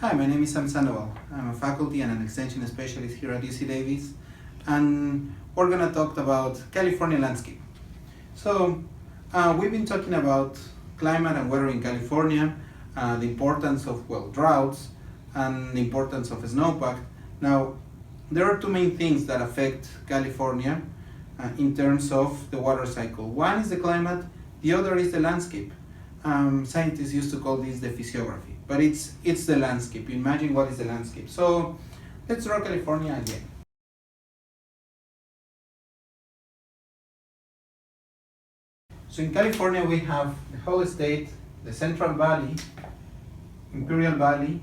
Hi, my name is Sam Sandoval. I'm a faculty and an extension specialist here at UC Davis, and we're going to talk about California landscape. So we've been talking about climate and weather in California, the importance of droughts, and the importance of snowpack. Now, there are two main things that affect California in terms of the water cycle. One is the climate, the other is the landscape. Scientists used to call this the physiography, but it's the landscape. Imagine what is the landscape. So let's draw California again. So in California we have the whole state, the Central Valley, Imperial Valley,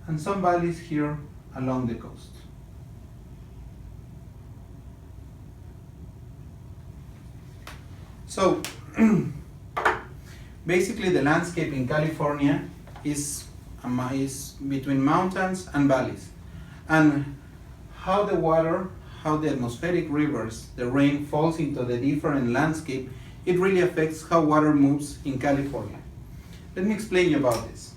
and some valleys here along the coast. So basically the landscape in California is between mountains and valleys. And how the water, how the atmospheric rivers, the rain falls into the different landscape, it really affects how water moves in California. Let me explain you about this.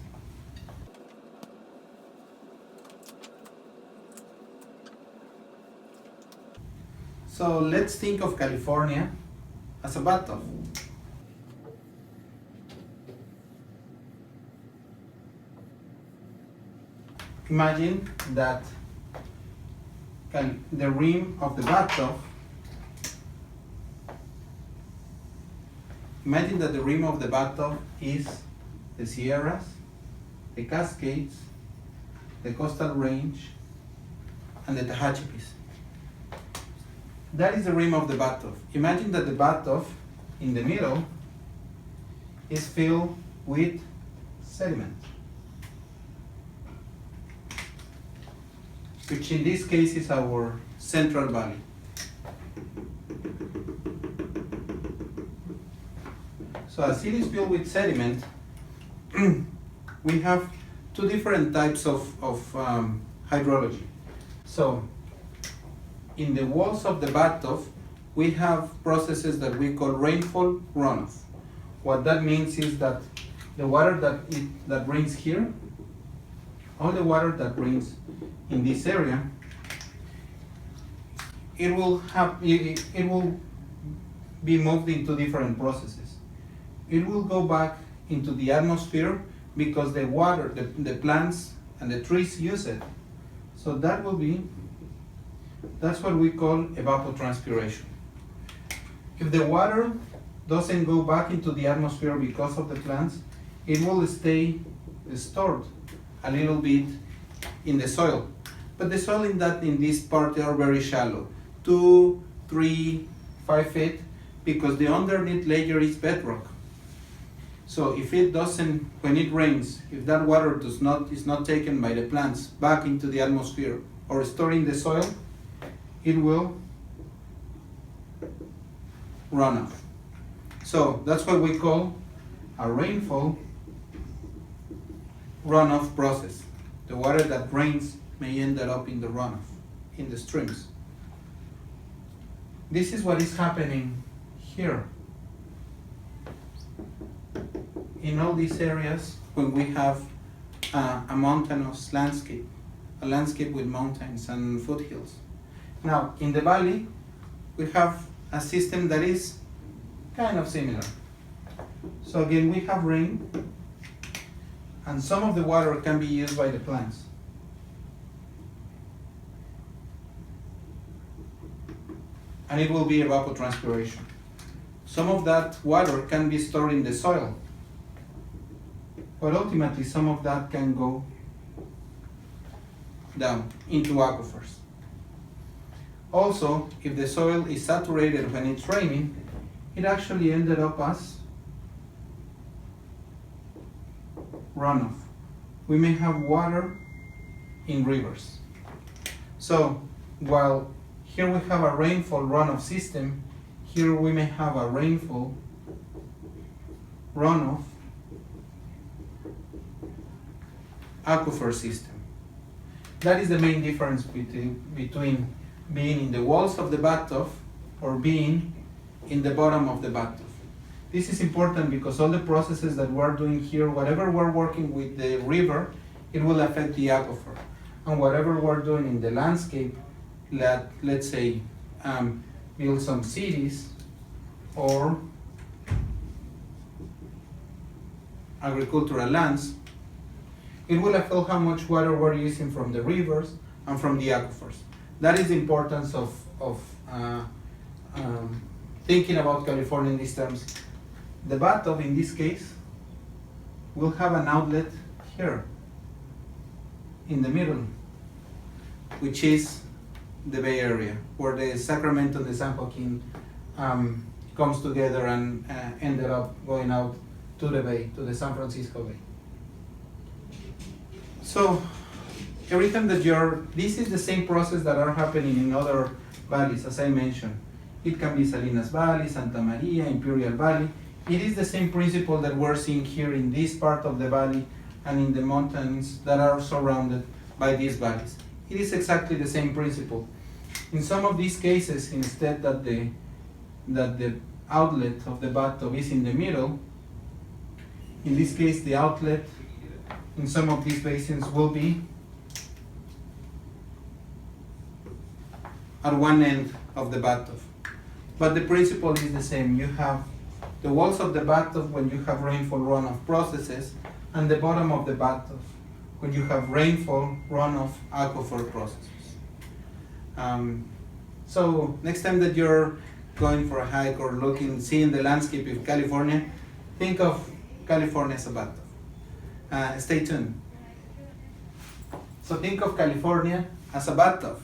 So let's think of California as a bathtub. Imagine that the rim of the bathtub, is the Sierras, the Cascades, the Coastal Range, and the Tehachapis. That is the rim of the bathtub. Imagine that the bathtub in the middle is filled with sediment, which in this case is our Central Valley. So as it is filled with sediment, we have two different types of hydrology. So in the walls of the bathtub, we have processes that we call rainfall runoff. What that means is that the water that rains here, all the water that rains in this area, it will be moved into different processes. It will go back into the atmosphere because the water, the plants and the trees use it. So that's what we call evapotranspiration. If the water doesn't go back into the atmosphere because of the plants, it will stay stored a little bit in the soil. But the soil in this part are very shallow, 2, 3, 5 feet, because the underneath layer is bedrock. So if it doesn't, when it rains, if that water is not taken by the plants back into the atmosphere or stored in the soil, it will run off. So that's what we call a rainfall runoff process. The water that rains may end up in the runoff, in the streams. This is what is happening here. In all these areas, when we have a mountainous landscape, a landscape with mountains and foothills. Now, in the valley, we have a system that is kind of similar. So again, we have rain, and some of the water can be used by the plants. And it will be evapotranspiration. Some of that water can be stored in the soil, but ultimately some of that can go down into aquifers. Also, if the soil is saturated when it's raining, it actually ended up as runoff. We may have water in rivers. So while here we have a rainfall runoff system, here we may have a rainfall runoff aquifer system. That is the main difference between being in the walls of the bathtub or being in the bottom of the bathtub. This is important because all the processes that we're doing here, whatever we're working with the river, it will affect the aquifer. And whatever we're doing in the landscape, let's say build some cities or agricultural lands, it will affect how much water we're using from the rivers and from the aquifers. That is the importance of thinking about California in these terms. The bathtub, in this case, will have an outlet here in the middle, which is the Bay Area, where the Sacramento and the San Joaquin comes together and ended up going out to the Bay, to the San Francisco Bay. So every time that this is the same process that are happening in other valleys, as I mentioned. It can be Salinas Valley, Santa Maria, Imperial Valley. It is the same principle that we're seeing here in this part of the valley and in the mountains that are surrounded by these valleys. It is exactly the same principle. In some of these cases, instead that the outlet of the bathtub is in the middle, in this case the outlet in some of these basins will be at one end of the bathtub. But the principle is the same. You have the walls of the bathtub when you have rainfall runoff processes, and the bottom of the bathtub when you have rainfall runoff aquifer processes. So next time that you're going for a hike or seeing the landscape of California, think of California as a bathtub. Stay tuned. So think of California as a bathtub.